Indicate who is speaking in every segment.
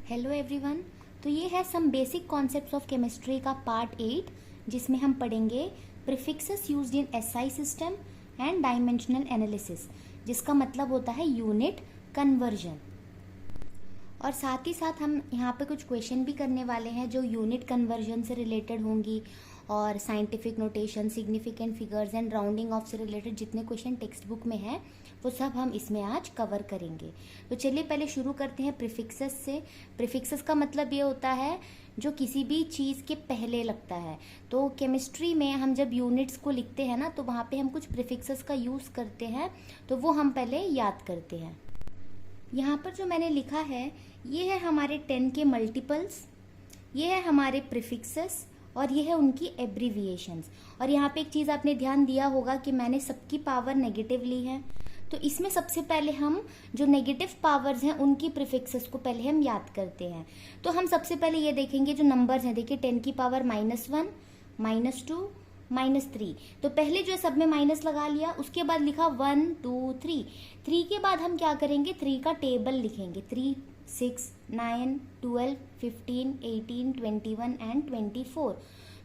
Speaker 1: Hello everyone. तो ये है some basic concepts of chemistry का पार्ट 8, जिसमें हम पढ़ेंगे prefixes used in SI system and dimensional analysis, जिसका मतलब होता है यूनिट कन्वर्जन। और साथ ही साथ हम यहाँ पे कुछ क्वेश्चन भी करने वाले हैं जो यूनिट कन्वर्जन से रिलेटेड होंगी, और scientific notation, significant figures and rounding off से रिलेटेड जितने क्वेश्चन टेक्स्ट बुक में हैं वो सब हम इसमें आज कवर करेंगे। तो चलिए पहले शुरू करते हैं प्रीफिक्सेस से। प्रीफिक्सेस का मतलब ये होता है जो किसी भी चीज़ के पहले लगता है। तो केमिस्ट्री में हम जब यूनिट्स को लिखते हैं ना, तो वहाँ पे हम कुछ प्रीफिक्सेस का यूज़ करते हैं, तो वो हम पहले याद करते हैं। यहाँ पर जो मैंने लिखा है ये है हमारे 10 के मल्टीपल्स, ये है हमारे प्रीफिक्सेस और ये है उनकी एब्रीविएशंस। और यहाँ पे एक चीज़ आपने ध्यान दिया होगा कि मैंने सबकी पावर नेगेटिव ली है, तो इसमें सबसे पहले हम जो नेगेटिव पावर्स हैं उनकी प्रीफिक्सेस को पहले हम याद करते हैं। तो हम सबसे पहले ये देखेंगे जो नंबर्स हैं। देखिए 10 की पावर -1, -2, -3। तो पहले जो है सब में माइनस लगा लिया, उसके बाद लिखा 1 2 3। 3 के बाद हम क्या करेंगे, 3 का टेबल लिखेंगे। 3 6 9 12 15 18 21 एंड 24।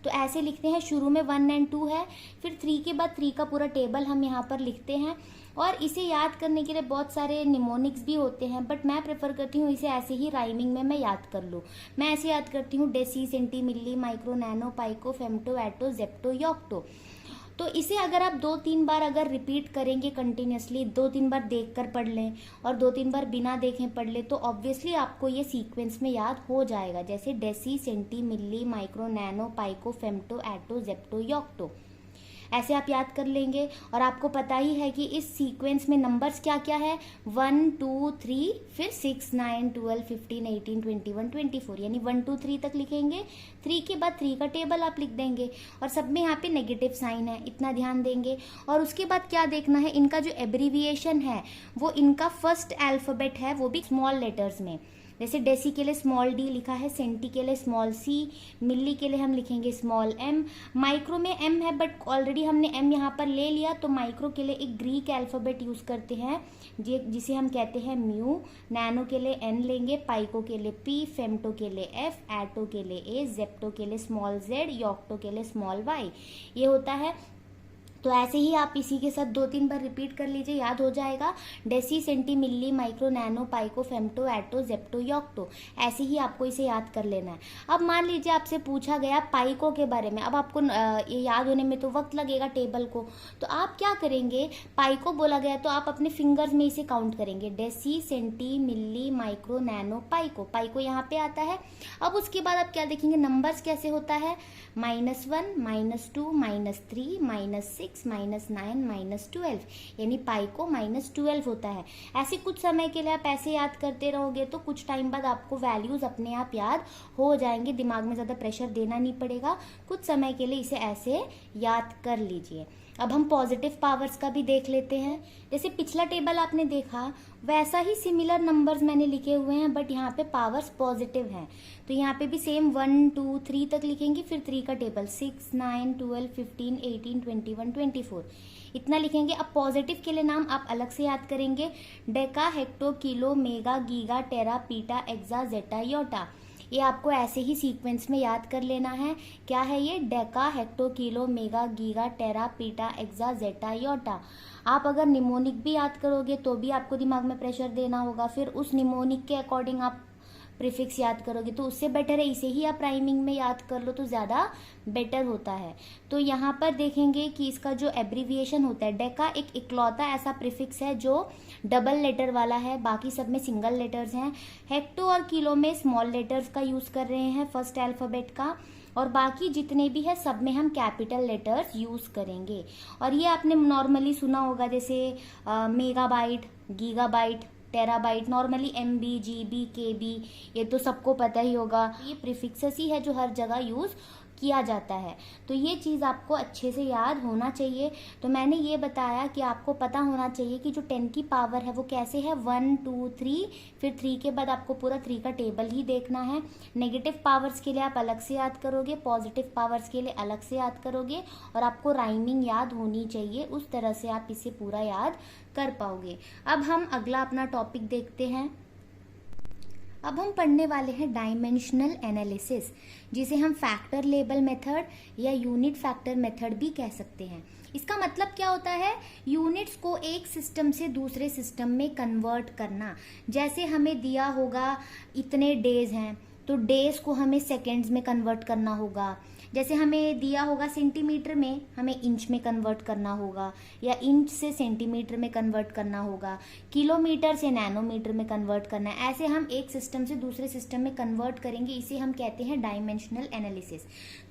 Speaker 1: तो ऐसे लिखते हैं। शुरू में 1 एंड 2 है, फिर 3 के बाद 3 का पूरा टेबल हम यहाँ पर लिखते हैं। और इसे याद करने के लिए बहुत सारे निमोनिक्स भी होते हैं, बट मैं प्रेफर करती हूँ इसे ऐसे ही राइमिंग में मैं याद कर लूँ। मैं ऐसे याद करती हूँ डेसी, सेंटी, मिली, माइक्रो, नैनो, पाइको, फेम्टो, एटो, जेप्टो, योक्टो। तो इसे अगर आप 2-3 बार अगर रिपीट करेंगे कंटिन्यूसली, 2-3 बार देख कर पढ़ लें और 2-3 बार बिना देखे पढ़ लें, तो ऑब्वियसली आपको ये सीक्वेंस में याद हो जाएगा। जैसे डेसी, सेंटी, मिली, माइक्रो, नैनो, पाइको, फेम्टो, एटो, जेप्टो, योक्टो, ऐसे आप याद कर लेंगे। और आपको पता ही है कि इस सीक्वेंस में नंबर्स क्या क्या है, 1 2 3, फिर 6 9 12 15 18 21 24, यानी 1 2 3 तक लिखेंगे। 3 के बाद 3 का टेबल आप लिख देंगे, और सब में यहाँ पे नेगेटिव साइन है, इतना ध्यान देंगे। और उसके बाद क्या देखना है, इनका जो एब्रीविएशन है वो इनका फर्स्ट अल्फाबेट है, वो भी स्मॉल लेटर्स में। जैसे डेसी के लिए स्मॉल डी लिखा है, सेंटी के लिए स्मॉल सी, मिली के लिए हम लिखेंगे स्मॉल एम, माइक्रो में एम है बट ऑलरेडी हमने एम यहाँ पर ले लिया, तो माइक्रो के लिए एक ग्रीक अल्फाबेट यूज करते हैं जिसे हम कहते हैं म्यू। नैनो के लिए एन लेंगे, पाइको के लिए पी, फेम्टो के लिए एफ, एटो के लिए ए, जेप्टो के लिए स्मॉल जेड, योक्टो के लिए स्मॉल वाई। ये होता है। तो ऐसे ही आप इसी के साथ 2-3 बार रिपीट कर लीजिए, याद हो जाएगा। डेसी, सेंटी, मिली, माइक्रो, नैनो, पाइको, फेम्टो, एटो, जेप्टो, योक्टो, ऐसे ही आपको इसे याद कर लेना है। अब मान लीजिए आपसे पूछा गया पाइको के बारे में, अब आपको ये याद होने में तो वक्त लगेगा टेबल को, तो आप क्या करेंगे, पाइको बोला गया तो आप अपने फिंगर्स में इसे काउंट करेंगे। डेसी, सेंटी, मिली, माइक्रो, नैनो, पाइको, पाइको यहाँ पे आता है। अब उसके बाद आप क्या देखेंगे, नंबर्स कैसे होता है, -1 -2 -3 -6 -9 -12, यानी पाइको -12 होता है। ऐसे कुछ समय के लिए आप ऐसे याद करते रहोगे तो कुछ टाइम बाद आपको वैल्यूज अपने आप याद हो जाएंगे, दिमाग में ज़्यादा प्रेशर देना नहीं पड़ेगा। कुछ समय के लिए इसे ऐसे याद कर लीजिए। अब हम पॉजिटिव पावर्स का भी देख लेते हैं। जैसे पिछला टेबल आपने देखा, वैसा ही सिमिलर नंबर्स मैंने लिखे हुए हैं, बट यहाँ पे पावर्स पॉजिटिव हैं। तो यहाँ पे भी सेम 1 2 3 तक लिखेंगे, फिर 3 का टेबल 6 9 12 15 18 21 24, इतना लिखेंगे। अब पॉजिटिव के लिए नाम आप अलग से याद करेंगे, deca, hecto, kilo, mega, giga, tera, peta, exa, जेटा, योटा। ये आपको ऐसे ही सीक्वेंस में याद कर लेना है। क्या है ये, deca, hecto, kilo, mega, giga, tera, peta, exa, जेटा, योटा। आप अगर निमोनिक भी याद करोगे तो भी आपको दिमाग में प्रेशर देना होगा, फिर उस निमोनिक के अकॉर्डिंग आप प्रीफिक्स याद करोगे, तो उससे बेटर है इसे ही आप राइमिंग में याद कर लो, तो ज़्यादा बेटर होता है। तो यहाँ पर देखेंगे कि इसका जो एब्रीविएशन होता है, डेका एक इकलौता ऐसा प्रीफिक्स है जो डबल लेटर वाला है, बाकी सब में सिंगल लेटर्स हैं। हेक्टो और किलो में स्मॉल लेटर्स का यूज़ कर रहे हैं, फर्स्ट अल्फ़ाबेट का, और बाकी जितने भी है सब में हम कैपिटल लेटर्स यूज़ करेंगे। और ये आपने नॉर्मली सुना होगा, जैसे megabyte, gigabyte, terabyte, normally MB, GB, KB, ये तो सबको पता ही होगा। ये प्रीफिक्सेस ही है जो हर जगह यूज़ किया जाता है। तो ये चीज़ आपको अच्छे से याद होना चाहिए। तो मैंने ये बताया कि आपको पता होना चाहिए कि जो 10 की पावर है वो कैसे है, 1 2 3, फिर 3 के बाद आपको पूरा 3 का टेबल ही देखना है। नेगेटिव पावर्स के लिए आप अलग से याद करोगे, पॉजिटिव पावर्स के लिए अलग से याद करोगे, और आपको राइमिंग याद होनी चाहिए, उस तरह से आप इसे पूरा याद कर पाओगे। अब हम अगला अपना टॉपिक देखते हैं। अब हम पढ़ने वाले हैं डायमेंशनल एनालिसिस, जिसे हम फैक्टर लेबल मेथड या यूनिट फैक्टर मेथड भी कह सकते हैं। इसका मतलब क्या होता है? यूनिट्स को एक सिस्टम से दूसरे सिस्टम में कन्वर्ट करना। जैसे हमें दिया होगा इतने डेज हैं, तो डेज को हमें सेकेंड्स में कन्वर्ट करना होगा। जैसे हमें दिया होगा सेंटीमीटर में, हमें इंच में कन्वर्ट करना होगा, या इंच से सेंटीमीटर में कन्वर्ट करना होगा, किलोमीटर से नैनोमीटर में कन्वर्ट करना है। ऐसे हम एक सिस्टम से दूसरे सिस्टम में कन्वर्ट करेंगे, इसे हम कहते हैं डायमेंशनल एनालिसिस।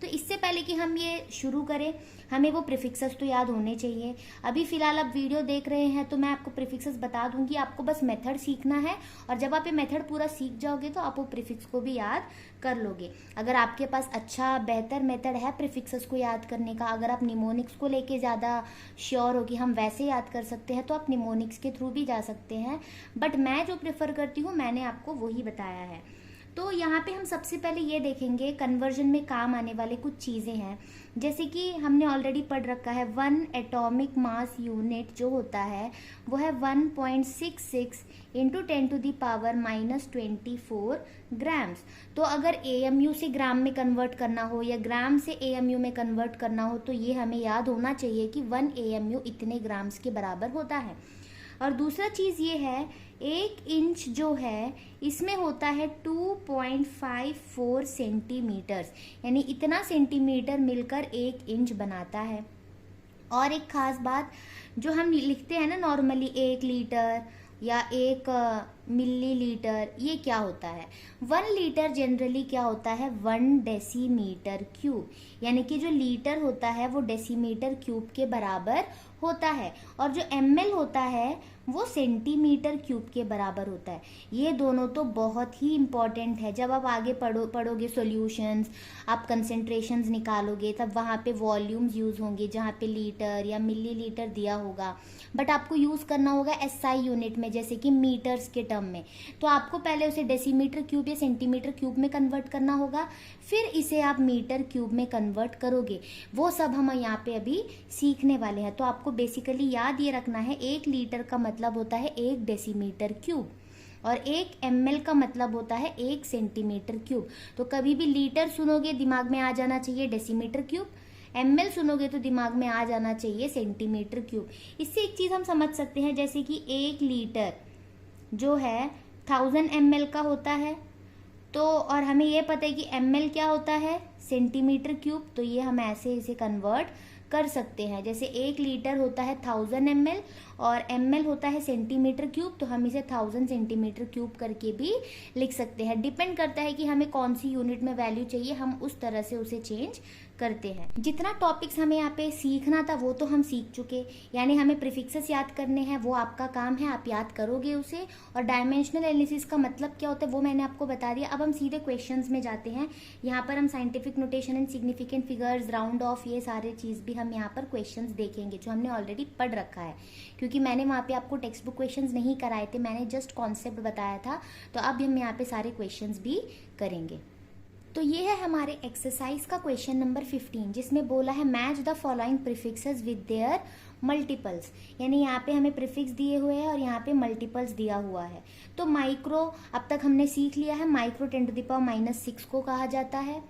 Speaker 1: तो इससे पहले कि हम ये शुरू करें, हमें वो प्रीफिक्सेस तो याद होने चाहिए। अभी फिलहाल आप वीडियो देख रहे हैं तो मैं आपको प्रीफिक्सेस बता दूंगी, आपको बस मेथड सीखना है, और जब आप ये मेथड पूरा सीख जाओगे तो आप वो प्रीफिक्स को भी याद कर लोगे। अगर आपके पास अच्छा बेहतर मेथड है प्रीफिक्सेस को याद करने का, अगर आप निमोनिक्स को लेके ज़्यादा श्योर हो कि हम वैसे याद कर सकते हैं, तो आप निमोनिक्स के थ्रू भी जा सकते हैं, बट मैं जो प्रेफर करती हूँ मैंने आपको वही बताया है। तो यहाँ पे हम सबसे पहले ये देखेंगे कन्वर्जन में काम आने वाले कुछ चीज़ें हैं, जैसे कि हमने ऑलरेडी पढ़ रखा है 1 एटॉमिक मास यूनिट जो होता है वो है 1.66 इंटू 10⁻⁻24 ग्राम्स। तो अगर AMU से ग्राम में कन्वर्ट करना हो या ग्राम से AMU में कन्वर्ट करना हो, तो ये हमें याद होना चाहिए कि 1 AMU इतने ग्राम्स के बराबर होता है। और दूसरा चीज़ ये है, 1 इंच जो है इसमें होता है 2.54 सेंटीमीटर्स, यानी इतना सेंटीमीटर मिलकर 1 इंच बनाता है। और एक खास बात, जो हम लिखते हैं ना नॉर्मली 1 लीटर या 1 मिलीलीटर, ये क्या होता है? 1 लीटर जनरली क्या होता है? 1 डेसीमीटर क्यूब, यानी कि जो लीटर होता है वो डेसीमीटर क्यूब के बराबर होता है, और जो ml होता है वो सेंटीमीटर क्यूब के बराबर होता है। ये दोनों तो बहुत ही इम्पॉर्टेंट है। जब आप आगे पढ़ोगे सॉल्यूशंस, आप कंसेंट्रेशंस निकालोगे, तब वहाँ पे वॉल्यूम्स यूज़ होंगे जहाँ पे लीटर या मिलीलीटर दिया होगा, बट आपको यूज़ करना होगा SI यूनिट में, जैसे कि मीटर्स के टर्म में। तो आपको पहले उसे डेसीमीटर क्यूब या सेंटीमीटर क्यूब में कन्वर्ट करना होगा, फिर इसे आप मीटर क्यूब में कन्वर्ट करोगे। वो सब हम यहाँ पे अभी सीखने वाले हैं। तो आपको बेसिकली याद ये रखना है, 1 लीटर का मतलब होता है 1 डेसीमीटर क्यूब, और 1 ml का मतलब होता है 1 सेंटीमीटर क्यूब। तो कभी भी लीटर सुनोगे दिमाग में आ जाना चाहिए डेसीमीटर क्यूब, ml सुनोगे तो दिमाग में आ जाना चाहिए सेंटीमीटर क्यूब। इससे एक चीज़ हम समझ सकते हैं, जैसे कि 1 लीटर जो है 1000 ml का होता है, तो और हमें ये पता है कि ml क्या होता है? Centimetre cube. तो ये हम ऐसे इसे कन्वर्ट कर सकते हैं, जैसे 1 लीटर होता है 1000 ml और ml होता है सेंटीमीटर क्यूब, तो हम इसे 1000 सेंटीमीटर क्यूब करके भी लिख सकते हैं। डिपेंड करता है कि हमें कौन सी यूनिट में वैल्यू चाहिए, हम उस तरह से उसे चेंज करते हैं। जितना टॉपिक्स हमें यहाँ पे सीखना था वो तो हम सीख चुके, यानी हमें प्रीफिक्सेस याद करने हैं, वो आपका काम है, आप याद करोगे उसे। और डायमेंशनल एनालिसिस का मतलब क्या होता है वो मैंने आपको बता दिया। अब हम सीधे क्वेश्चंस में जाते हैं। यहाँ पर हम scientific notation and significant figures, round of, ये सारे चीज़ भी हम यहाँ पर क्वेश्चंस देखेंगे जो हमने ऑलरेडी पढ़ रखा है, क्योंकि मैंने वहाँ पे आपको टेक्स्ट बुक क्वेश्चंस नहीं कराए थे, मैंने जस्ट कॉन्सेप्ट बताया था। तो अब हम यहाँ पे सारे क्वेश्चंस भी करेंगे। तो ये है हमारे एक्सरसाइज का क्वेश्चन नंबर 15, जिसमें बोला है match the following prefixes with their multiples, यानी यहाँ पे हमें प्रीफिक्स दिए हुए हैं और यहाँ पे मल्टीपल्स दिया हुआ है। तो माइक्रो अब तक हमने सीख लिया है, माइक्रो 10⁻⁻6 को कहा जाता है,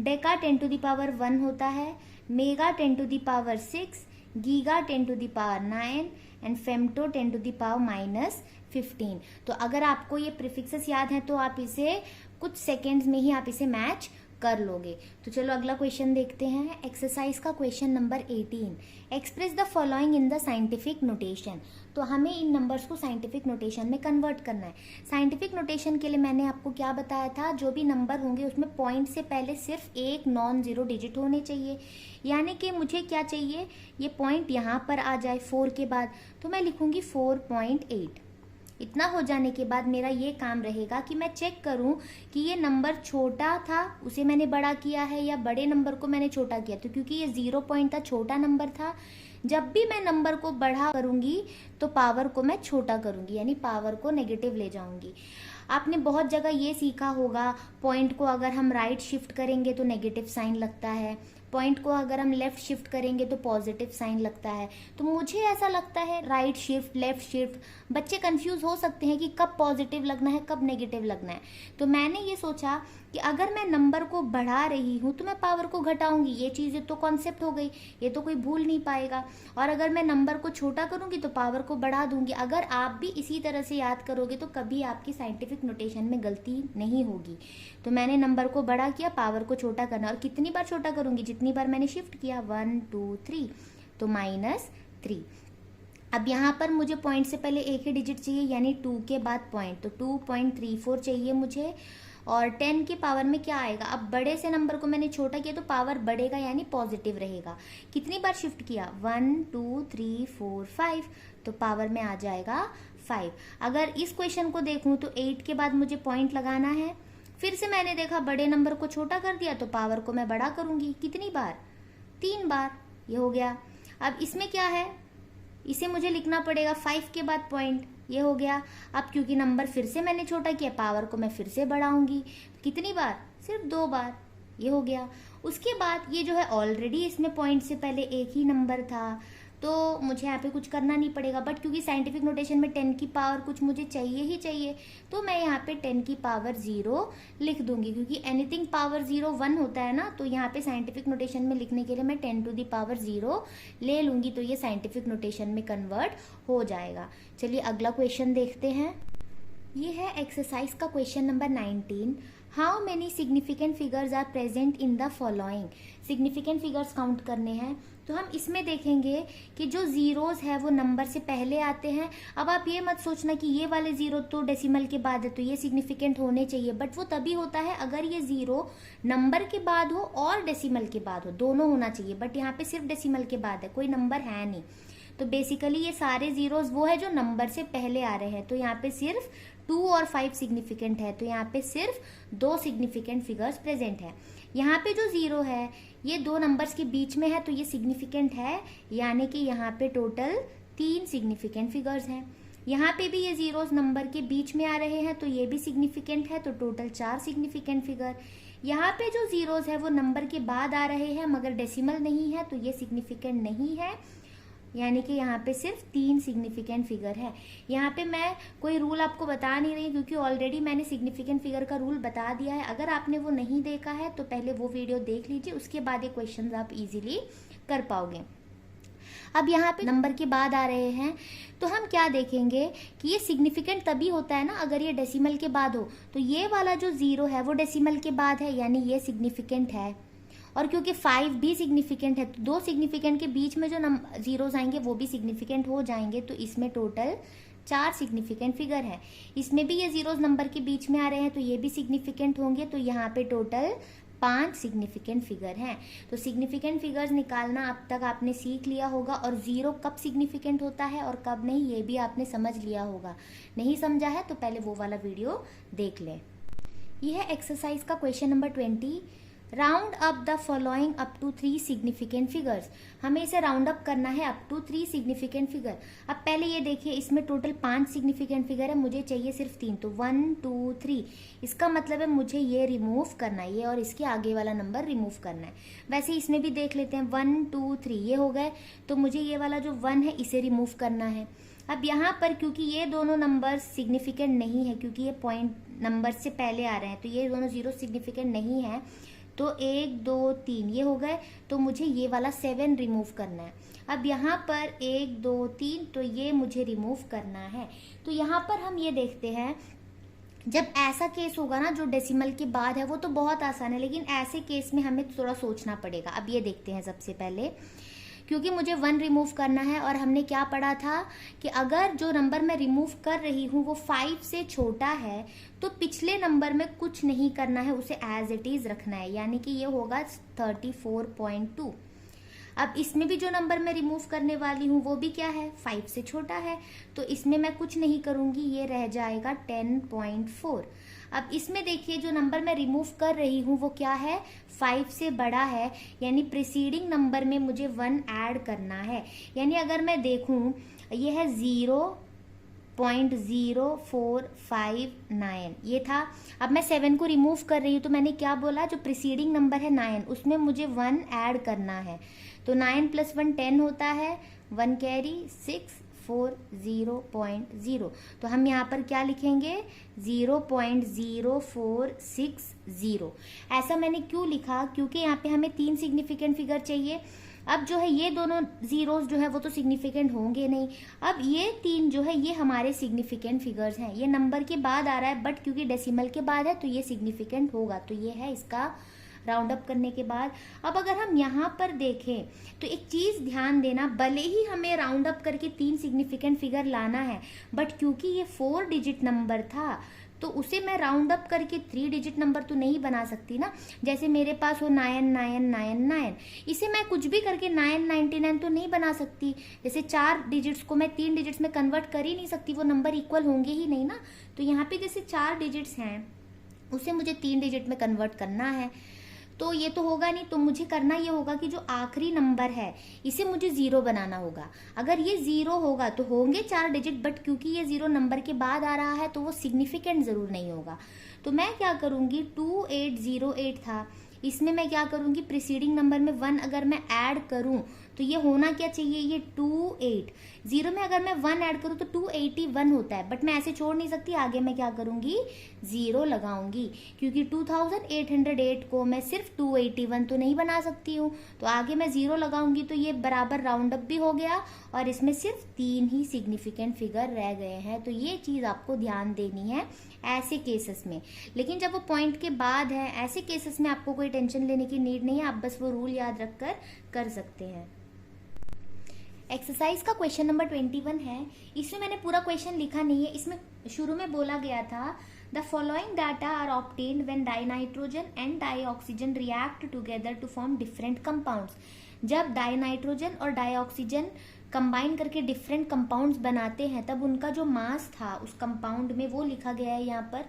Speaker 1: डेका 10⁻1 होता है, मेगा 10⁻6, गीगा 10⁻9 एंड फेम्टो 10⁻−15। तो अगर आपको ये प्रीफिक्सेस याद हैं तो आप इसे कुछ सेकेंड्स में ही आप इसे मैच कर लोगे। तो चलो अगला क्वेश्चन देखते हैं। एक्सरसाइज का question number 18, express the following in the scientific notation. तो हमें इन नंबर्स को साइंटिफिक नोटेशन में कन्वर्ट करना है। साइंटिफिक नोटेशन के लिए मैंने आपको क्या बताया था, जो भी नंबर होंगे उसमें पॉइंट से पहले सिर्फ एक नॉन जीरो डिजिट होने चाहिए, यानी कि मुझे क्या चाहिए, ये पॉइंट यहाँ पर आ जाए 4 के बाद, तो मैं लिखूंगी 4.8। इतना हो जाने के बाद मेरा ये काम रहेगा कि मैं चेक करूं कि ये नंबर छोटा था उसे मैंने बड़ा किया है या बड़े नंबर को मैंने छोटा किया। तो क्योंकि ये 0 पॉइंट था, छोटा नंबर था, जब भी मैं नंबर को बड़ा करूंगी तो पावर को मैं छोटा करूंगी, यानी पावर को नेगेटिव ले जाऊंगी। आपने बहुत जगह ये सीखा होगा, पॉइंट को अगर हम राइट शिफ्ट करेंगे तो नेगेटिव साइन लगता है, पॉइंट को अगर हम लेफ्ट शिफ्ट करेंगे तो पॉजिटिव साइन लगता है। तो मुझे ऐसा लगता है राइट शिफ्ट, लेफ्ट शिफ्ट, बच्चे कंफ्यूज हो सकते हैं कि कब पॉजिटिव लगना है, कब नेगेटिव लगना है। तो मैंने ये सोचा कि अगर मैं नंबर को बढ़ा रही हूँ तो मैं पावर को घटाऊंगी। ये चीज़ तो कॉन्सेप्ट हो गई, ये तो कोई भूल नहीं पाएगा। और अगर मैं नंबर को छोटा करूंगी तो पावर को बढ़ा दूंगी। अगर आप भी इसी तरह से याद करोगे तो कभी आपकी साइंटिफिक नोटेशन में गलती नहीं होगी। तो मैंने नंबर को बड़ा किया, पावर को छोटा करना, और कितनी बार छोटा करूंगी, जितनी बार मैंने शिफ्ट किया, 1 2 3, तो -3। अब यहाँ पर मुझे पॉइंट से पहले एक ही डिजिट चाहिए, यानी 2 के बाद पॉइंट, तो 2.34 चाहिए मुझे। और 10 की पावर में क्या आएगा, अब बड़े से नंबर को मैंने छोटा किया तो पावर बढ़ेगा यानी पॉजिटिव रहेगा। कितनी बार शिफ्ट किया, 1 2 3 4 5, तो पावर में आ जाएगा 5। अगर इस क्वेश्चन को देखूं तो 8 के बाद मुझे पॉइंट लगाना है। फिर से मैंने देखा बड़े नंबर को छोटा कर दिया तो पावर को मैं बड़ा करूंगी। कितनी बार, 3 बार, ये हो गया। अब इसमें क्या है, इसे मुझे लिखना पड़ेगा 5 के बाद पॉइंट, ये हो गया। अब क्योंकि नंबर फिर से मैंने छोटा किया, पावर को मैं फिर से बढ़ाऊंगी। कितनी बार, सिर्फ 2 बार, ये हो गया। उसके बाद ये जो है ऑलरेडी इसमें पॉइंट से पहले एक ही नंबर था, तो मुझे यहाँ पे कुछ करना नहीं पड़ेगा। बट क्योंकि साइंटिफिक नोटेशन में 10 की पावर कुछ मुझे चाहिए ही चाहिए, तो मैं यहाँ पे 10 की पावर 0 लिख दूंगी। क्योंकि एनीथिंग पावर 0 1 होता है ना, तो यहाँ पे साइंटिफिक नोटेशन में लिखने के लिए मैं 10 टू दी पावर 0 ले लूंगी, तो ये साइंटिफिक नोटेशन में कन्वर्ट हो जाएगा। चलिए अगला क्वेश्चन देखते हैं। ये है एक्सरसाइज का question number 19। How many significant figures are present in the following. Significant figures count करने हैं, तो हम इसमें देखेंगे कि जो जीरोस है वो नंबर से पहले आते हैं। अब आप ये मत सोचना कि ये वाले जीरो तो डेसिमल के बाद है तो ये सिग्निफिकेंट होने चाहिए, बट वो तभी होता है अगर ये जीरो नंबर के बाद हो और डेसिमल के बाद हो, दोनों होना चाहिए। बट यहाँ पे सिर्फ डेसिमल के बाद है, कोई नंबर है नहीं। तो बेसिकली ये सारे जीरोस वो है जो नंबर से पहले आ रहे हैं। तो यहाँ पे सिर्फ 2 और 5 सिग्निफिकेंट है, तो यहाँ पे सिर्फ 2 सिग्निफिकेंट फिगर्स प्रेजेंट है। यहाँ पे जो जीरो है ये 2 नंबर्स के बीच में है, तो ये सिग्निफिकेंट है, यानी कि यहाँ पे टोटल 3 सिग्निफिकेंट फिगर्स हैं। यहाँ पे भी ये जीरोस नंबर के बीच में आ रहे हैं, तो ये भी सिग्निफिकेंट है, तो टोटल 4 सिग्निफिकेंट फिगर। यहाँ पे जो जीरोस है वो नंबर के बाद आ रहे हैं मगर डेसिमल नहीं है, तो ये सिग्निफिकेंट नहीं है, यानी कि यहाँ पे सिर्फ 3 सिग्निफिकेंट फिगर है। यहाँ पे मैं कोई रूल आपको बता नहीं रही क्योंकि ऑलरेडी मैंने सिग्निफिकेंट फिगर का रूल बता दिया है। अगर आपने वो नहीं देखा है तो पहले वो वीडियो देख लीजिए, उसके बाद ये क्वेश्चंस आप इजीली कर पाओगे। अब यहाँ पे नंबर के बाद आ रहे हैं, तो हम क्या देखेंगे कि ये सिग्निफिकेंट तभी होता है ना अगर ये डेसिमल के बाद हो। तो ये वाला जो जीरो है वो डेसिमल के बाद है, यानी ये सिग्निफिकेंट है। और क्योंकि 5 भी सिग्निफिकेंट है, तो 2 सिग्निफिकेंट के बीच में जो जीरोस आएंगे वो भी सिग्निफिकेंट हो जाएंगे, तो इसमें टोटल 4 सिग्निफिकेंट फिगर है। इसमें भी ये जीरोस नंबर के बीच में आ रहे हैं, तो ये भी सिग्निफिकेंट होंगे, तो यहाँ पे टोटल 5 सिग्निफिकेंट फिगर हैं। तो सिग्निफिकेंट फिगर्स निकालना अब तक आपने सीख लिया होगा, और जीरो कब सिग्निफिकेंट होता है और कब नहीं ये भी आपने समझ लिया होगा। नहीं समझा है तो पहले वो वाला वीडियो देख लें। यह है एक्सरसाइज का question number 20। Round up the following up to 3 significant figures. हमें इसे राउंड अप करना है अप टू 3 सिग्निफिकेंट फिगर। अब पहले ये देखिए, इसमें टोटल 5 सिग्निफिकेंट फिगर है, मुझे चाहिए सिर्फ 3, तो 1 2 3। इसका मतलब है मुझे ये रिमूव करना है, ये और इसके आगे वाला नंबर रिमूव करना है। वैसे इसमें भी देख लेते हैं, 1 2 3 ये हो गए, तो मुझे ये वाला जो 1 है इसे रिमूव करना है। अब यहाँ पर क्योंकि ये दोनों नंबर सिग्निफिकेंट नहीं है, क्योंकि ये पॉइंट नंबर से पहले आ रहे हैं, तो ये दोनों जीरो सिग्निफिकेंट नहीं है, तो 1 2 3 ये हो गए, तो मुझे ये वाला 7 रिमूव करना है। अब यहाँ पर 1 2 3, तो ये मुझे रिमूव करना है। तो यहाँ पर हम ये देखते हैं, जब ऐसा केस होगा ना जो डेसिमल के बाद है वो तो बहुत आसान है, लेकिन ऐसे केस में हमें थोड़ा सोचना पड़ेगा। अब ये देखते हैं सबसे पहले, क्योंकि मुझे 1 रिमूव करना है, और हमने क्या पढ़ा था कि अगर जो नंबर मैं रिमूव कर रही हूँ वो 5 से छोटा है तो पिछले नंबर में कुछ नहीं करना है, उसे एज इट इज रखना है, यानी कि ये होगा 34.2। अब इसमें भी जो नंबर मैं रिमूव करने वाली हूँ वो भी क्या है, 5 से छोटा है, तो इसमें मैं कुछ नहीं करूंगी, ये रह जाएगा 10.4। अब इसमें देखिए जो नंबर मैं रिमूव कर रही हूँ वो क्या है, 5 से बड़ा है, यानी प्रीसीडिंग नंबर में मुझे 1 ऐड करना है। यानी अगर मैं देखूं ये है 0 0.0459 ये था। अब मैं 7 को रिमूव कर रही हूँ, तो मैंने क्या बोला, जो प्रीसीडिंग नंबर है 9 उसमें मुझे 1 ऐड करना है। तो 9 + 1 10 होता है, 1 कैरी 640.0। तो हम यहाँ पर क्या लिखेंगे, 0.0460। ऐसा मैंने क्यों लिखा, क्योंकि यहाँ पे हमें 3 सिग्निफिकेंट फिगर चाहिए। अब जो है ये दोनों जीरोस जो है वो तो सिग्निफिकेंट होंगे नहीं। अब ये 3 जो है ये हमारे सिग्निफिकेंट फिगर्स हैं। ये नंबर के बाद आ रहा है, बट क्योंकि डेसिमल के बाद है तो ये सिग्निफिकेंट होगा। तो ये है इसका राउंड अप करने के बाद। अब अगर हम यहाँ पर देखें तो एक चीज ध्यान देना, भले ही हमें राउंड अप करके 3 सिग्निफिकेंट फिगर लाना है, बट क्योंकि ये 4 डिजिट नंबर था तो उसे मैं राउंड अप करके 3 डिजिट नंबर तो नहीं बना सकती ना। जैसे मेरे पास हो 9999, इसे मैं कुछ भी करके 999 तो नहीं बना सकती। जैसे 4 डिजिट्स को मैं 3 डिजिट्स में कन्वर्ट कर ही नहीं सकती, वो नंबर इक्वल होंगे ही नहीं ना। तो यहाँ पे जैसे 4 डिजिट्स हैं उसे मुझे 3 डिजिट में कन्वर्ट करना है, तो ये तो होगा नहीं। तो मुझे करना ये होगा कि जो आखिरी नंबर है इसे मुझे 0 बनाना होगा। अगर ये 0 होगा तो होंगे 4 डिजिट, बट क्योंकि ये 0 नंबर के बाद आ रहा है तो वो सिग्निफिकेंट जरूर नहीं होगा। तो मैं क्या करूंगी, 2808 था, इसमें मैं क्या करूंगी, प्रीसीडिंग नंबर में 1 अगर मैं ऐड करूं तो ये होना क्या चाहिए, ये 28। 0 में अगर मैं 1 ऐड करूं तो 281 होता है, बट मैं ऐसे छोड़ नहीं सकती, आगे मैं क्या करूंगी, 0 लगाऊंगी, क्योंकि 2808 को मैं सिर्फ 281 तो नहीं बना सकती हूँ। तो आगे मैं 0 लगाऊंगी तो ये बराबर राउंड अप भी हो गया और इसमें सिर्फ 3 ही सिग्निफिकेंट फिगर रह गए हैं। तो ये चीज आपको ध्यान देनी है ऐसे केसेस में। लेकिन जब वो पॉइंट के बाद है, ऐसे केसेस में आपको कोई टेंशन लेने की नीड नहीं है, आप बस वो रूल याद रखकर कर सकते हैं। एक्सरसाइज का क्वेश्चन नंबर 21 है। इसमें मैंने पूरा क्वेश्चन लिखा नहीं है, इसमें शुरू में बोला गया था, the following data are obtained when dinitrogen and dioxygen react together to form different compounds. जब डाइनाइट्रोजन और डाईऑक्सीजन कंबाइन करके डिफरेंट कंपाउंड्स बनाते हैं तब उनका जो मास था उस कंपाउंड में वो लिखा गया है यहाँ पर।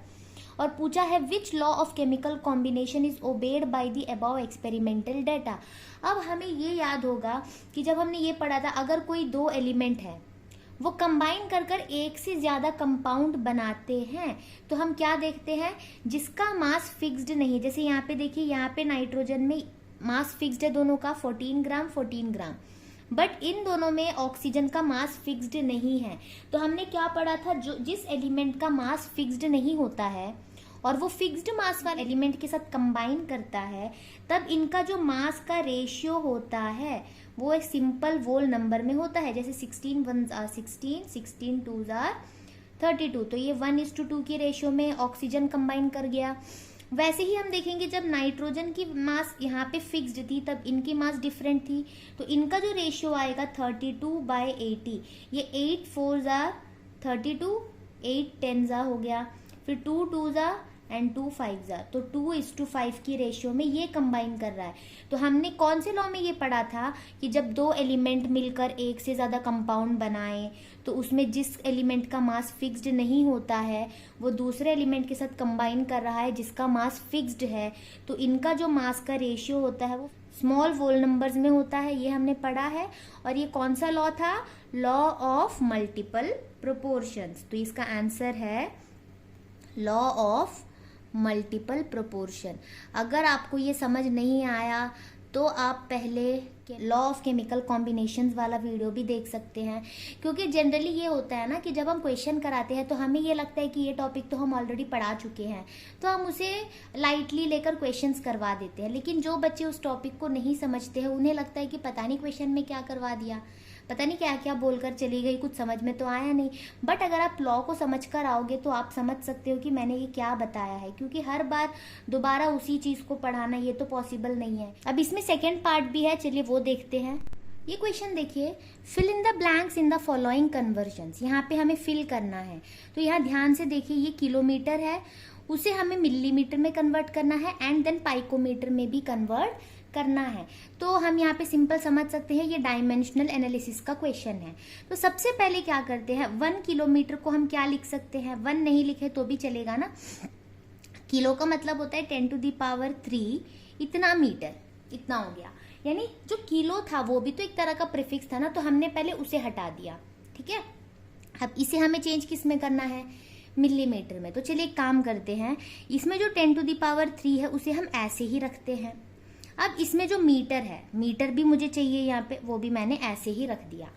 Speaker 1: और पूछा है which law of chemical combination is obeyed by the above experimental data. अब हमें ये याद होगा कि जब हमने ये पढ़ा था, अगर कोई 2 एलिमेंट है वो कंबाइन कर कर एक से ज्यादा कंपाउंड बनाते हैं तो हम क्या देखते हैं, जिसका मास फिक्स्ड नहीं, जैसे यहाँ पे देखिए, यहाँ पे नाइट्रोजन में मास फिक्स्ड है दोनों का 14 ग्राम 14 ग्राम, बट इन दोनों में ऑक्सीजन का मास फिक्स्ड नहीं है। तो हमने क्या पढ़ा था, जो जिस एलिमेंट का मास फिक्स्ड नहीं होता है और वो फिक्स्ड मास वाले एलिमेंट के साथ कंबाइन करता है, तब इनका जो मास का रेशियो होता है वो एक सिंपल वोल नंबर में होता है। जैसे 16 1s are 16, 16 2s are 32, तो ये 1:2 की रेशियो में ऑक्सीजन कंबाइन कर गया। वैसे ही हम देखेंगे जब नाइट्रोजन की मास यहाँ पे फिक्स्ड थी तब इनकी मास डिफरेंट थी, तो इनका जो रेशियो आएगा 32/80। ये 8 4s are 32, 8 10s are हो गया, फिर 2 2s are and 2 5s are, तो 2:5 की रेशियो में ये कंबाइन कर रहा है। तो हमने कौन से लॉ में ये पढ़ा था कि जब 2 एलिमेंट मिलकर एक से ज़्यादा कंपाउंड बनाए तो उसमें जिस एलिमेंट का मास फिक्स्ड नहीं होता है वो दूसरे एलिमेंट के साथ कंबाइन कर रहा है जिसका मास फिक्स्ड है, तो इनका जो मास का रेशियो होता है वो स्मॉल वोल नंबर्स में होता है, ये हमने पढ़ा है। और ये कौन सा लॉ था, लॉ ऑफ मल्टीपल प्रोपोर्शंस। तो इसका आंसर है लॉ ऑफ मल्टीपल प्रोपोर्शन। अगर आपको ये समझ नहीं आया तो आप पहले लॉ ऑफ केमिकल कॉम्बिनेशंस वाला वीडियो भी देख सकते हैं, क्योंकि जनरली ये होता है ना कि जब हम क्वेश्चन कराते हैं तो हमें ये लगता है कि ये टॉपिक तो हम ऑलरेडी पढ़ा चुके हैं तो हम उसे लाइटली लेकर क्वेश्चंस करवा देते हैं। लेकिन जो बच्चे उस टॉपिक को नहीं समझते हैं उन्हें लगता है कि पता नहीं क्वेश्चन में क्या करवा दिया, पता नहीं क्या क्या बोलकर चली गई, कुछ समझ में तो आया नहीं। बट अगर आप लॉ को समझ कर आओगे तो आप समझ सकते हो कि मैंने ये क्या बताया है, क्योंकि हर बार दोबारा उसी चीज को पढ़ाना ये तो पॉसिबल नहीं है। अब इसमें सेकेंड पार्ट भी है, चलिए वो देखते हैं। ये क्वेश्चन देखिए, fill in the blanks in the following conversions. यहाँ पे हमें फिल करना है, तो यहाँ ध्यान से देखिए, ये किलोमीटर है, उसे हमें मिलीमीटर में कन्वर्ट करना है एंड देन पाइकोमीटर में भी कन्वर्ट करना है। तो हम यहाँ पे सिंपल समझ सकते हैं, ये डायमेंशनल एनालिसिस का क्वेश्चन है। तो सबसे पहले क्या करते हैं, 1 किलोमीटर को हम क्या लिख सकते हैं, 1 नहीं लिखे तो भी चलेगा ना, किलो का मतलब होता है 10⁻³ इतना मीटर, इतना हो गया। यानी जो किलो था वो भी तो एक तरह का प्रीफिक्स था ना, तो हमने पहले उसे हटा दिया, ठीक है, अब इसे हमें चेंज किस में करना है, मिलीमीटर में। तो चलिए एक काम करते हैं, इसमें जो 10⁻³ है उसे हम ऐसे ही रखते हैं। अब इसमें जो मीटर है, मीटर भी मुझे चाहिए यहाँ पे, वो भी मैंने ऐसे ही रख दिया।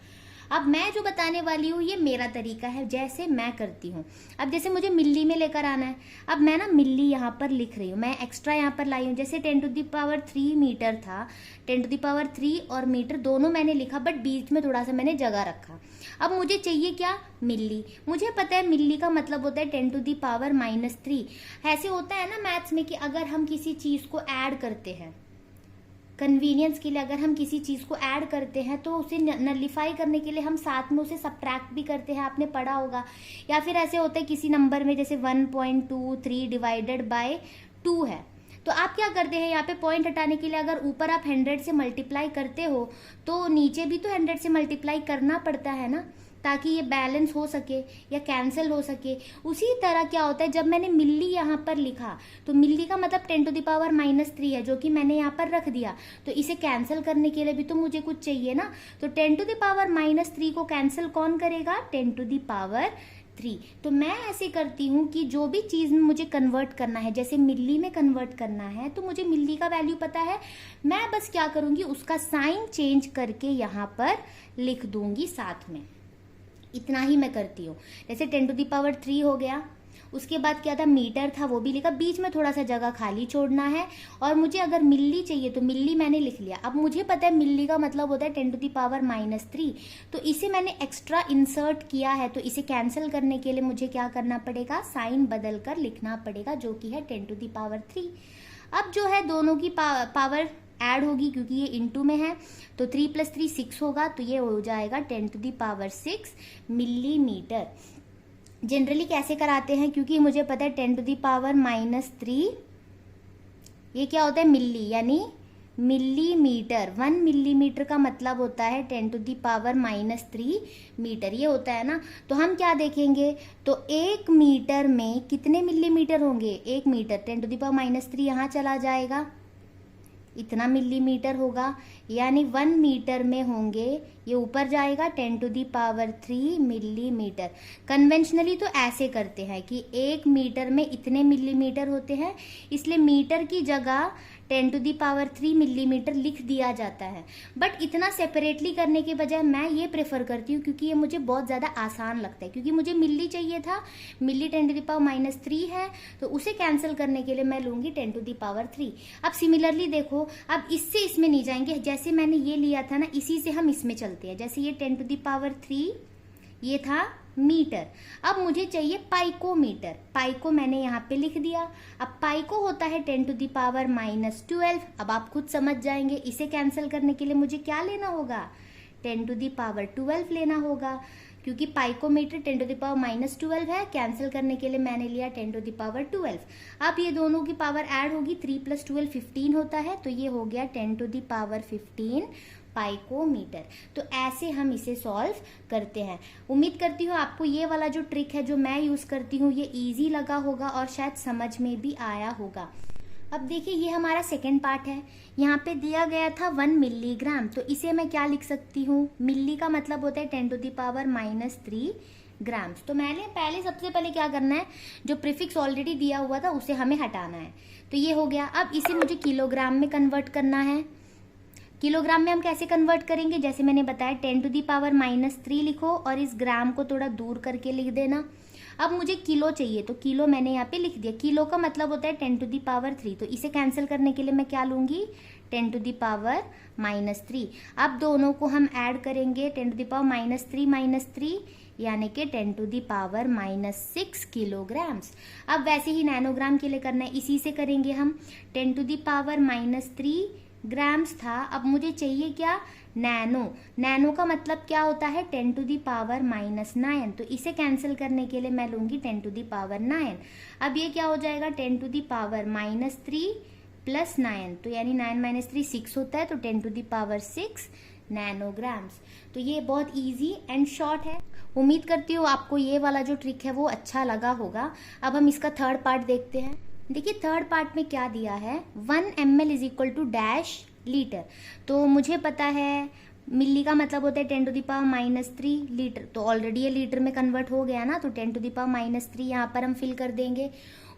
Speaker 1: अब मैं जो बताने वाली हूँ ये मेरा तरीका है, जैसे मैं करती हूँ। अब जैसे मुझे मिली में लेकर आना है, अब मैं ना मिली यहाँ पर लिख रही हूँ, मैं एक्स्ट्रा यहाँ पर लाई हूँ। जैसे 10⁻³ मीटर था, 10⁻³ और मीटर दोनों मैंने लिखा, बट बीच में थोड़ा सा मैंने जगह रखा। अब मुझे चाहिए क्या, मिली। मुझे पता है मिली का मतलब होता है 10⁻³ ऐसे होता है ना मैथ्स में कि अगर हम किसी चीज को ऐड करते हैं, कन्वीनियंस के लिए अगर हम किसी चीज को ऐड करते हैं तो उसे नलिफाई करने के लिए हम साथ में उसे सब्ट्रैक्ट भी करते हैं, आपने पढ़ा होगा। या फिर ऐसे होता है किसी नंबर में जैसे 1.23 डिवाइडेड बाय 2 है, तो आप क्या करते हैं, यहाँ पे पॉइंट हटाने के लिए अगर ऊपर आप 100 से मल्टीप्लाई करते हो तो नीचे भी तो 100 से मल्टीप्लाई करना पड़ता है ना, ताकि ये बैलेंस हो सके या कैंसिल हो सके। उसी तरह क्या होता है, जब मैंने मिली यहाँ पर लिखा तो मिली का मतलब 10⁻³ है, जो कि मैंने यहाँ पर रख दिया। तो इसे कैंसिल करने के लिए भी तो मुझे कुछ चाहिए ना, तो 10⁻³ को कैंसिल कौन करेगा, 10⁻3। तो मैं ऐसे करती हूँ कि जो भी चीज में मुझे कन्वर्ट करना है, जैसे मिली में कन्वर्ट करना है तो मुझे मिली का वैल्यू पता है, मैं बस क्या करूंगी, उसका साइन चेंज करके यहाँ पर लिख दूंगी साथ में। इतना ही मैं करती हूँ। जैसे 10⁻³ हो गया, उसके बाद क्या था, मीटर था वो भी लिखा, बीच में थोड़ा सा जगह खाली छोड़ना है। और मुझे अगर मिली चाहिए तो मिली मैंने लिख लिया। अब मुझे पता है मिली का मतलब होता है 10⁻³ तो इसे मैंने एक्स्ट्रा इंसर्ट किया है, तो इसे कैंसिल करने के लिए मुझे क्या करना पड़ेगा, साइन बदल कर लिखना पड़ेगा, जो कि है 10⁻3। अब जो है दोनों की पावर ऐड होगी, क्योंकि ये इनटू में है, तो 3 + 3 6 होगा, तो ये हो जाएगा 10⁻6 मिलीमीटर। जनरली कैसे कराते हैं, क्योंकि मुझे पता है 10⁻³ ये क्या होता है, मिली, यानी मिलीमीटर। 1 मिलीमीटर का मतलब होता है 10⁻³ मीटर, ये होता है ना। तो हम क्या देखेंगे, तो 1 मीटर में कितने मिलीमीटर होंगे, 1 मीटर 10⁻³ यहाँ चला जाएगा, इतना मिलीमीटर होगा, यानी 1 मीटर में होंगे, ये ऊपर जाएगा 10⁻³ मिलीमीटर। कन्वेंशनली तो ऐसे करते हैं कि 1 मीटर में इतने मिलीमीटर होते हैं, इसलिए मीटर की जगह 10⁻³ मिलीमीटर लिख दिया जाता है। बट इतना सेपरेटली करने के बजाय मैं ये प्रेफर करती हूँ, क्योंकि ये मुझे बहुत ज़्यादा आसान लगता है। क्योंकि मुझे मिली चाहिए था, मिली 10⁻³ है, तो उसे कैंसिल करने के लिए मैं लूँगी 10⁻3। अब सिमिलरली देखो, अब इससे इसमें नहीं जाएंगे, जैसे मैंने ये लिया था ना, इसी से हम इसमें चलते हैं। जैसे ये 10⁻3 ये था मीटर, अब मुझे चाहिए पाइकोमीटर। पाइको मैंने यहाँ पे लिख दिया। अब पाइको होता है 10⁻12। अब आप खुद समझ जाएंगे, इसे कैंसिल करने के लिए मुझे क्या लेना होगा, 10⁻12 लेना होगा, क्योंकि पाइकोमीटर 10⁻12 है। कैंसिल करने के लिए मैंने लिया 10⁻12। अब ये दोनों की पावर ऐड होगी, 3 + 12 15 होता है, तो ये हो गया 10⁻15 पाइकोमीटर। तो ऐसे हम इसे सॉल्व करते हैं। उम्मीद करती हूँ आपको ये वाला जो ट्रिक है जो मैं यूज करती हूँ ये इजी लगा होगा और शायद समझ में भी आया होगा। अब देखिए ये हमारा सेकेंड पार्ट है। यहाँ पे दिया गया था 1 मिलीग्राम, तो इसे मैं क्या लिख सकती हूँ, मिली का मतलब होता है 10⁻³ ग्राम्स। तो मैंने सबसे पहले क्या करना है, जो प्रीफिक्स ऑलरेडी दिया हुआ था उसे हमें हटाना है। तो ये हो गया। अब इसे मुझे किलोग्राम में कन्वर्ट करना है। किलोग्राम में हम कैसे कन्वर्ट करेंगे, जैसे मैंने बताया 10⁻³ लिखो और इस ग्राम को थोड़ा दूर करके लिख देना। अब मुझे किलो चाहिए, तो किलो मैंने यहाँ पे लिख दिया। किलो का मतलब होता है 10⁻3, तो इसे कैंसिल करने के लिए मैं क्या लूंगी, 10⁻³ अब दोनों को हम ऐड करेंगे, 10⁻³ यानी कि 10⁻6 किलोग्राम्स। अब वैसे ही नैनोग्राम के लिए करना है, इसी से करेंगे हम। 10⁻³ ग्राम्स था, अब मुझे चाहिए क्या, नैनो। नैनो का मतलब क्या होता है, 10⁻⁹ तो इसे कैंसिल करने के लिए मैं लूंगी 10⁻9। अब ये क्या हो जाएगा, 10⁻³ + 9, तो यानी 9 - 3 6 होता है, तो 10⁻6 नैनोग्राम्स। तो ये बहुत इजी एंड शॉर्ट है। उम्मीद करती हूँ आपको ये वाला जो ट्रिक है वो अच्छा लगा होगा। अब हम इसका थर्ड पार्ट देखते हैं। देखिए थर्ड पार्ट में क्या दिया है, 1 ml = डैश लीटर। तो मुझे पता है मिली का मतलब होता है 10⁻³ लीटर, तो ऑलरेडी ये लीटर में कन्वर्ट हो गया ना, तो 10⁻³ यहाँ पर हम फिल कर देंगे।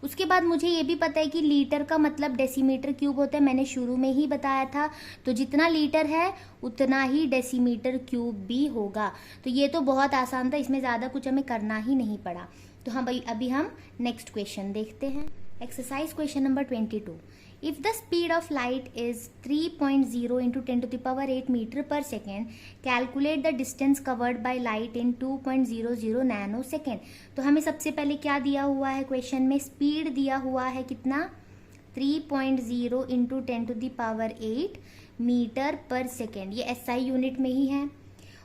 Speaker 1: उसके बाद मुझे ये भी पता है कि लीटर का मतलब डेसीमीटर क्यूब होता है, मैंने शुरू में ही बताया था। तो जितना लीटर है उतना ही डेसीमीटर क्यूब भी होगा। तो ये तो बहुत आसान था, इसमें ज़्यादा कुछ हमें करना ही नहीं पड़ा। तो हम अभी हम नेक्स्ट क्वेश्चन देखते हैं। Exercise question number 22। If the speed of light is 3.0 into 10⁸ meter per second, calculate the distance covered by light in 2.00 nanosecond। तो हमें सबसे पहले क्या दिया हुआ है क्वेश्चन में, स्पीड दिया हुआ है कितना, 3.0 इंटू 10⁸ मीटर पर सेकेंड, ये SI यूनिट में ही है।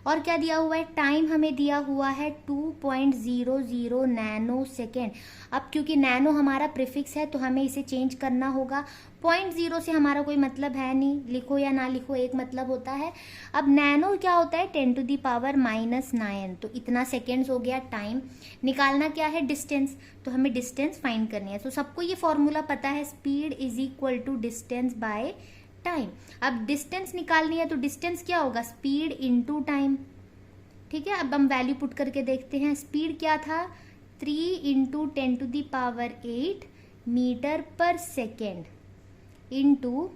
Speaker 1: और क्या दिया हुआ है, टाइम हमें दिया हुआ है 2.00 नैनो सेकेंड। अब क्योंकि नैनो हमारा प्रीफिक्स है तो हमें इसे चेंज करना होगा। 0.0 से हमारा कोई मतलब है नहीं, लिखो या ना लिखो एक मतलब होता है। अब नैनो क्या होता है, 10⁻⁹ तो इतना सेकेंड्स हो गया टाइम। निकालना क्या है, डिस्टेंस, तो हमें डिस्टेंस फाइंड करनी है। तो सबको ये फॉर्मूला पता है, speed is equal to distance by time. अब डिस्टेंस निकालनी है तो डिस्टेंस क्या होगा, स्पीड इनटू टाइम। ठीक है, अब हम वैल्यू पुट करके देखते हैं। स्पीड क्या था, 3 इंटू 10⁸ मीटर पर सेकेंड इंटू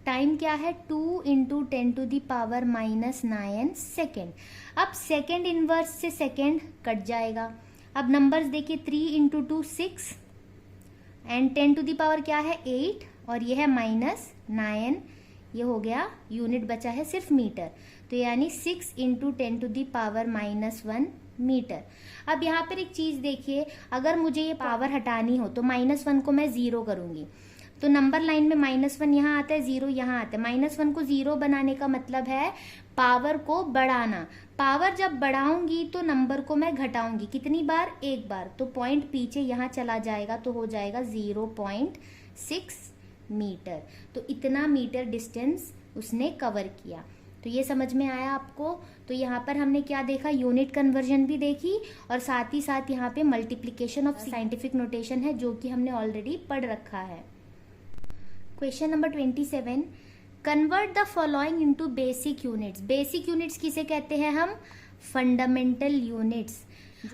Speaker 1: टाइम क्या है, 2 इंटू 10⁻⁹ सेकेंड। अब सेकेंड इनवर्स से सेकेंड कट जाएगा। अब नंबर्स देखिए, 3 इंटू 2 6 एंड 10⁻ क्या है 8 और ये है -9, ये हो गया, यूनिट बचा है सिर्फ मीटर, तो यानी 6 इंटू 10⁻⁻1 मीटर। अब यहाँ पर एक चीज देखिए, अगर मुझे ये पावर हटानी हो तो -1 को मैं 0 करूंगी, तो नंबर लाइन में -1 यहाँ आता है, 0 यहाँ आता है। -1 को 0 बनाने का मतलब है पावर को बढ़ाना। पावर जब बढ़ाऊंगी तो नंबर को मैं घटाऊंगी, कितनी बार, एक बार, तो पॉइंट पीछे यहाँ चला जाएगा तो हो जाएगा 0.6 मीटर। तो इतना मीटर डिस्टेंस उसने कवर किया। तो ये समझ में आया आपको। तो यहाँ पर हमने क्या देखा, यूनिट कन्वर्जन भी देखी और साथ ही साथ यहाँ पे मल्टीप्लिकेशन ऑफ साइंटिफिक नोटेशन है जो कि हमने ऑलरेडी पढ़ रखा है। Question number 27, convert the following into basic units. Basic units किसे कहते हैं हम, फंडामेंटल यूनिट्स।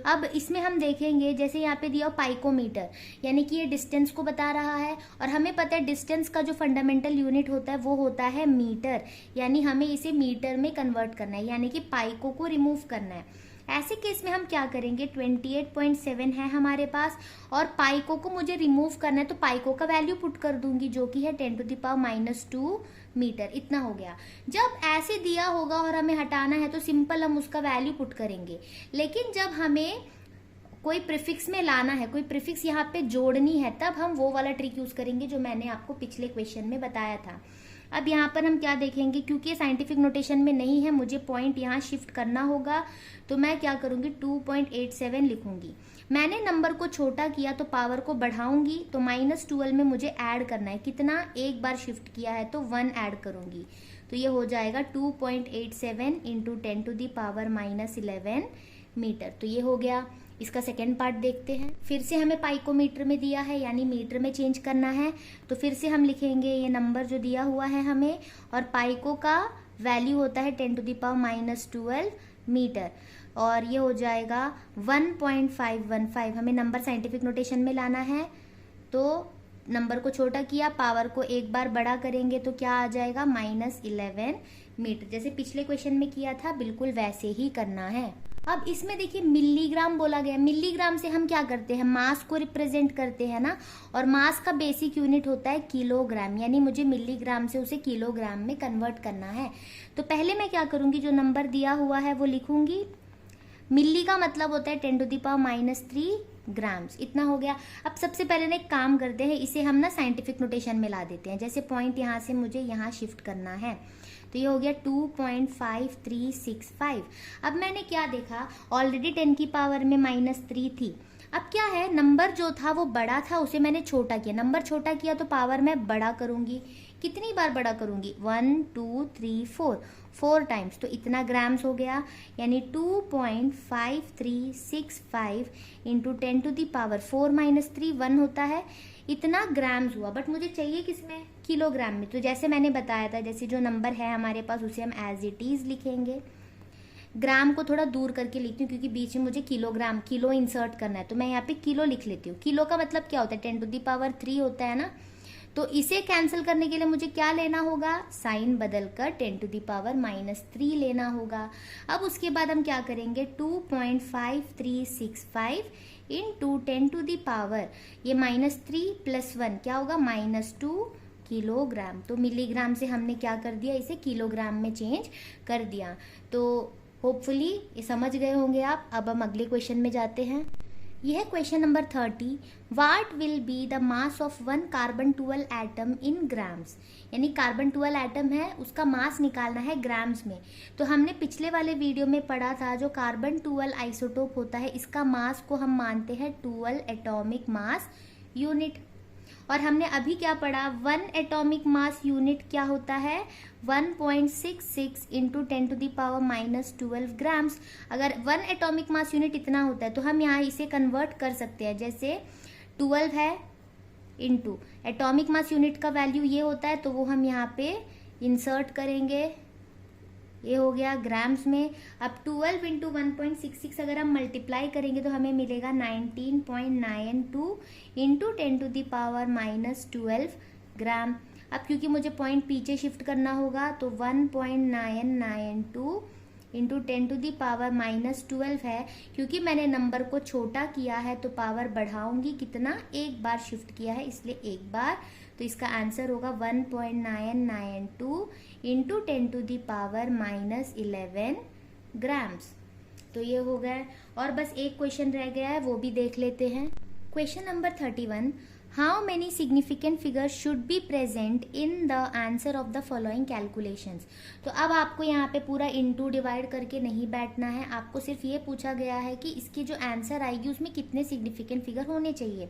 Speaker 1: अब इसमें हम देखेंगे, जैसे यहाँ पे दिया पाइकोमीटर, यानी कि ये डिस्टेंस को बता रहा है और हमें पता है डिस्टेंस का जो फंडामेंटल यूनिट होता है वो होता है मीटर, यानी हमें इसे मीटर में कन्वर्ट करना है, यानी कि पाइको को रिमूव करना है। ऐसे केस में हम क्या करेंगे, 28.7 है हमारे पास और पाइको को मुझे रिमूव करना है, तो पाइको का वैल्यू पुट कर दूंगी जो कि है 10⁻⁻2 मीटर, इतना हो गया। जब ऐसे दिया होगा और हमें हटाना है तो सिंपल हम उसका वैल्यू पुट करेंगे, लेकिन जब हमें कोई प्रीफिक्स में लाना है, कोई प्रीफिक्स यहाँ पे जोड़नी है, तब हम वो वाला ट्रिक यूज करेंगे जो मैंने आपको पिछले क्वेश्चन में बताया था। अब यहाँ पर हम क्या देखेंगे, क्योंकि ये साइंटिफिक नोटेशन में नहीं है, मुझे पॉइंट यहाँ शिफ्ट करना होगा, तो मैं क्या करूंगी, 2.87 लिखूंगी। मैंने नंबर को छोटा किया तो पावर को बढ़ाऊंगी, तो -12 में मुझे ऐड करना है, कितना, एक बार शिफ्ट किया है तो 1 ऐड करूंगी, तो ये हो जाएगा 2.87 इंटू 10⁻⁻11 मीटर। तो ये हो गया। इसका सेकेंड पार्ट देखते हैं। फिर से हमें पाइकोमीटर में दिया है, यानी मीटर में चेंज करना है, तो फिर से हम लिखेंगे ये नंबर जो दिया हुआ है हमें, और पाइको का वैल्यू होता है 10⁻⁻12 मीटर और ये हो जाएगा 1.515। हमें नंबर साइंटिफिक नोटेशन में लाना है, तो नंबर को छोटा किया, पावर को एक बार बड़ा करेंगे तो क्या आ जाएगा, -11 मीटर। जैसे पिछले क्वेश्चन में किया था बिल्कुल वैसे ही करना है। अब इसमें देखिए मिलीग्राम बोला गया, मिलीग्राम से हम क्या करते हैं, मास को रिप्रेजेंट करते हैं ना, और मास का बेसिक यूनिट होता है किलोग्राम, यानी मुझे मिलीग्राम से उसे किलोग्राम में कन्वर्ट करना है। तो पहले मैं क्या करूंगी, जो नंबर दिया हुआ है वो लिखूंगी। मिली का मतलब होता है 10⁻³ ग्राम्स, इतना हो गया। अब सबसे पहले ना एक काम करते हैं, इसे हम ना साइंटिफिक नोटेशन में ला देते हैं। जैसे पॉइंट यहाँ से मुझे यहाँ शिफ्ट करना है, तो ये हो गया 2.5365। अब मैंने क्या देखा, ऑलरेडी 10 की पावर में -3 थी। अब क्या है, नंबर जो था वो बड़ा था, उसे मैंने छोटा किया। नंबर छोटा किया तो पावर मैं बड़ा करूंगी। कितनी बार बड़ा करूंगी, 1 2 3 4 टाइम्स, तो इतना ग्राम्स हो गया, यानी 2.5365 इंटू 10⁻4 - 3 1 होता है, इतना ग्राम्स हुआ, बट मुझे चाहिए किसमें, किलोग्राम में। तो जैसे मैंने बताया था, जैसे जो नंबर है हमारे पास उसे हम एज इट इज लिखेंगे। ग्राम को थोड़ा दूर करके लिखती हूँ क्योंकि बीच में मुझे किलोग्राम, किलो इंसर्ट करना है, तो मैं यहाँ पे किलो लिख लेती हूँ। किलो का मतलब क्या होता है, 10⁻³ होता है ना। तो इसे कैंसिल करने के लिए मुझे क्या लेना होगा, साइन बदलकर 10⁻³ लेना होगा। अब उसके बाद हम क्या करेंगे, 2.5365 इंटू 10⁻, ये -3 + 1 क्या होगा, -2 किलोग्राम। तो मिलीग्राम से हमने क्या कर दिया, इसे किलोग्राम में चेंज कर दिया। तो होपफुली ये समझ गए होंगे आप। अब हम अगले क्वेश्चन में जाते हैं। यह है question number 30। What will be the mass of 1 carbon 12 atom in grams. यानी कार्बन 12 एटम है, उसका मास निकालना है ग्राम्स में। तो हमने पिछले वाले वीडियो में पढ़ा था, जो कार्बन 12 आइसोटोप होता है, इसका मास को हम मानते हैं 12 एटॉमिक मास यूनिट। और हमने अभी क्या पढ़ा, 1 एटॉमिक मास यूनिट क्या होता है, 1.66 इंटू 10⁻⁻12 ग्राम्स। अगर 1 एटॉमिक मास यूनिट इतना होता है तो हम यहाँ इसे कन्वर्ट कर सकते हैं। जैसे 12 है इंटू एटॉमिक मास यूनिट का वैल्यू ये होता है, तो वो हम यहाँ पे इंसर्ट करेंगे, ये हो गया ग्राम्स में। अब 12 इंटू 1.66 अगर हम मल्टीप्लाई करेंगे तो हमें मिलेगा 19.92 इंटू 10⁻⁻12 ग्राम। अब क्योंकि मुझे पॉइंट पीछे शिफ्ट करना होगा, तो 1.992 इंटू 10⁻⁻12 है। क्योंकि मैंने नंबर को छोटा किया है तो पावर बढ़ाऊंगी कितना, एक बार शिफ्ट किया है इसलिए एक बार। तो इसका आंसर होगा 1.992 इंटू 10⁻⁻11 ग्राम्स। तो ये हो गया। और बस एक क्वेश्चन रह गया है, वो भी देख लेते हैं। Question number 31। How many significant figures should be present in the answer of the following calculations. तो अब आपको यहाँ पे पूरा इंटू डिवाइड करके नहीं बैठना है, आपको सिर्फ ये पूछा गया है कि इसकी जो आंसर आएगी उसमें कितने सिग्निफिकेंट फिगर होने चाहिए।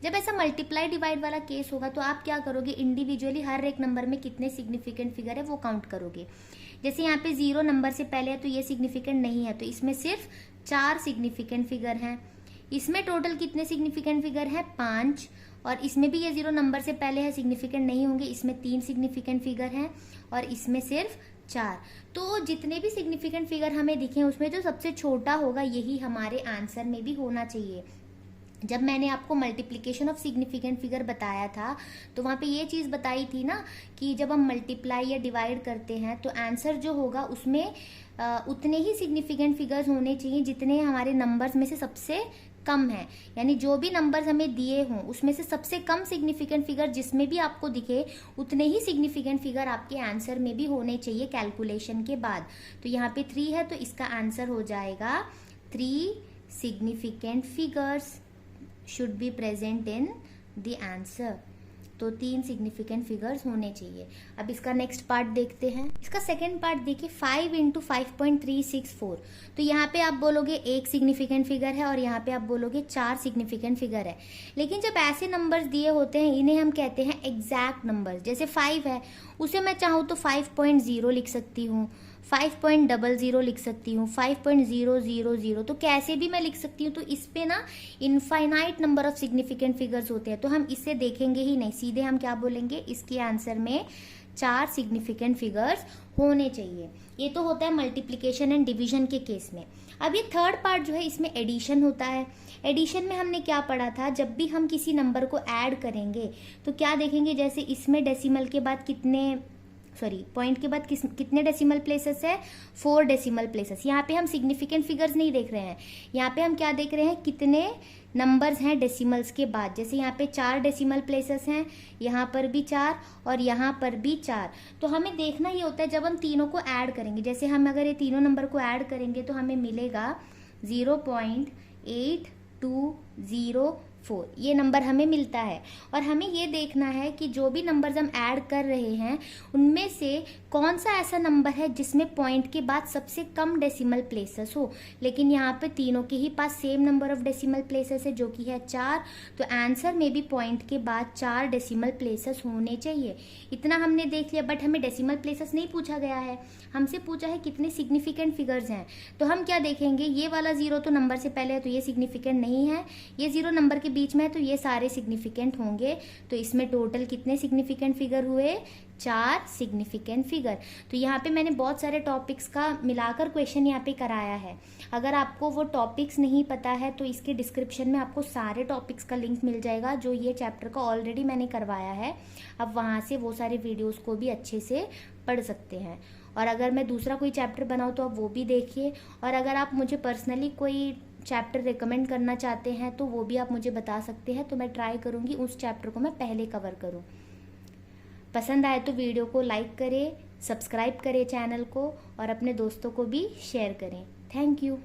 Speaker 1: जब ऐसा मल्टीप्लाई डिवाइड वाला केस होगा तो आप क्या करोगे, इंडिविजुअली हर एक नंबर में कितने सिग्निफिकेंट फिगर है वो काउंट करोगे। जैसे यहाँ पे 0 नंबर से पहले है तो ये सिग्निफिकेंट नहीं है, तो इसमें सिर्फ 4 सिग्निफिकेंट फिगर हैं। इसमें टोटल कितने सिग्निफिकेंट फिगर है, 5। और इसमें भी ये 0 नंबर से पहले है, सिग्निफिकेंट नहीं होंगे, इसमें 3 सिग्निफिकेंट फिगर हैं और इसमें सिर्फ 4। तो जितने भी सिग्निफिकेंट फिगर हमें दिखे उसमें जो सबसे छोटा होगा यही हमारे आंसर में भी होना चाहिए। जब मैंने आपको मल्टीप्लिकेशन ऑफ सिग्निफिकेंट फिगर बताया था तो वहाँ पे ये चीज़ बताई थी ना कि जब हम मल्टीप्लाई या डिवाइड करते हैं तो आंसर जो होगा उसमें उतने ही सिग्निफिकेंट फिगर्स होने चाहिए जितने हमारे नंबर्स में से सबसे कम है। यानी जो भी नंबर्स हमें दिए हों उसमें से सबसे कम सिग्निफिकेंट फिगर जिसमें भी आपको दिखे उतने ही सिग्निफिकेंट फिगर आपके आंसर में भी होने चाहिए कैलकुलेशन के बाद। तो यहाँ पे 3 है तो इसका आंसर हो जाएगा 3 significant figures should be present in the answer. तो 3 सिग्निफिकेंट फिगर्स होने चाहिए। अब इसका नेक्स्ट पार्ट देखते हैं। इसका सेकेंड पार्ट देखिए, 5 इंटू 5.364। तो यहाँ पे आप बोलोगे 1 सिग्निफिकेंट फिगर है और यहाँ पे आप बोलोगे 4 सिग्निफिकेंट फिगर है। लेकिन जब ऐसे नंबर्स दिए होते हैं इन्हें हम कहते हैं एग्जैक्ट नंबर्स। जैसे 5 है उसे मैं चाहूँ तो 5.0 लिख सकती हूँ, 5.00 लिख सकती हूँ, 5.000, तो कैसे भी मैं लिख सकती हूँ। तो इस पे ना infinite number of significant figures होते हैं, तो हम इसे देखेंगे ही नहीं, सीधे हम क्या बोलेंगे, इसके आंसर में 4 सिग्निफिकेंट फिगर्स होने चाहिए। ये तो होता है मल्टीप्लिकेशन एंड डिवीजन के केस में। अब ये थर्ड पार्ट जो है इसमें एडिशन होता है। एडिशन में हमने क्या पढ़ा था, जब भी हम किसी नंबर को ऐड करेंगे तो क्या देखेंगे, जैसे इसमें डेसिमल के बाद पॉइंट के बाद कितने डेसिमल प्लेसेस है, 4 डेसिमल प्लेसेस। यहाँ पे हम सिग्निफिकेंट फिगर्स नहीं देख रहे हैं, यहाँ पे हम क्या देख रहे हैं, कितने नंबर्स हैं डेसिमल्स के बाद। जैसे यहाँ पे 4 डेसिमल प्लेसेस हैं, यहाँ पर भी 4 और यहाँ पर भी 4। तो हमें देखना ये होता है जब हम तीनों को ऐड करेंगे, जैसे हम अगर ये तीनों नंबर को ऐड करेंगे तो हमें मिलेगा 0.8204, ये नंबर हमें मिलता है। और हमें ये देखना है कि जो भी नंबर्स हम ऐड कर रहे हैं उनमें से कौन सा ऐसा नंबर है जिसमें पॉइंट के बाद सबसे कम डेसिमल प्लेसेस हो। लेकिन यहाँ पे तीनों के ही पास same number of decimal places है जो कि है 4। तो आंसर में भी पॉइंट के बाद 4 डेसिमल प्लेसेस होने चाहिए। इतना हमने देख लिया, बट हमें डेसिमल प्लेसेस नहीं पूछा गया है, हमसे पूछा है कितने सिग्निफिकेंट फिगर्स हैं। तो हम क्या देखेंगे, ये वाला 0 तो नंबर से पहले है तो ये सिग्निफिकेंट नहीं है, ये 0 नंबर के बीच में है तो ये सारे सिग्निफिकेंट होंगे। तो इसमें टोटल कितने सिग्निफिकेंट फिगर हुए? 4 सिग्निफिकेंट फिगर। तो यहाँ पे मैंने बहुत सारे टॉपिक्स का मिलाकर क्वेश्चन यहाँ पे कराया है। अगर आपको वो टॉपिक्स नहीं पता है तो इसके डिस्क्रिप्शन में आपको सारे टॉपिक्स का लिंक मिल जाएगा जो ये चैप्टर का ऑलरेडी मैंने करवाया है। अब वहाँ से वो सारे वीडियोस को भी अच्छे से पढ़ सकते हैं। और अगर मैं दूसरा कोई चैप्टर बनाऊँ तो आप वो भी देखिए। और अगर आप मुझे पर्सनली कोई चैप्टर रिकमेंड करना चाहते हैं तो वो भी आप मुझे बता सकते हैं, तो मैं ट्राई करूँगी उस चैप्टर को मैं पहले कवर करूँ। पसंद आए तो वीडियो को लाइक करें, सब्सक्राइब करें चैनल को और अपने दोस्तों को भी शेयर करें। Thank you.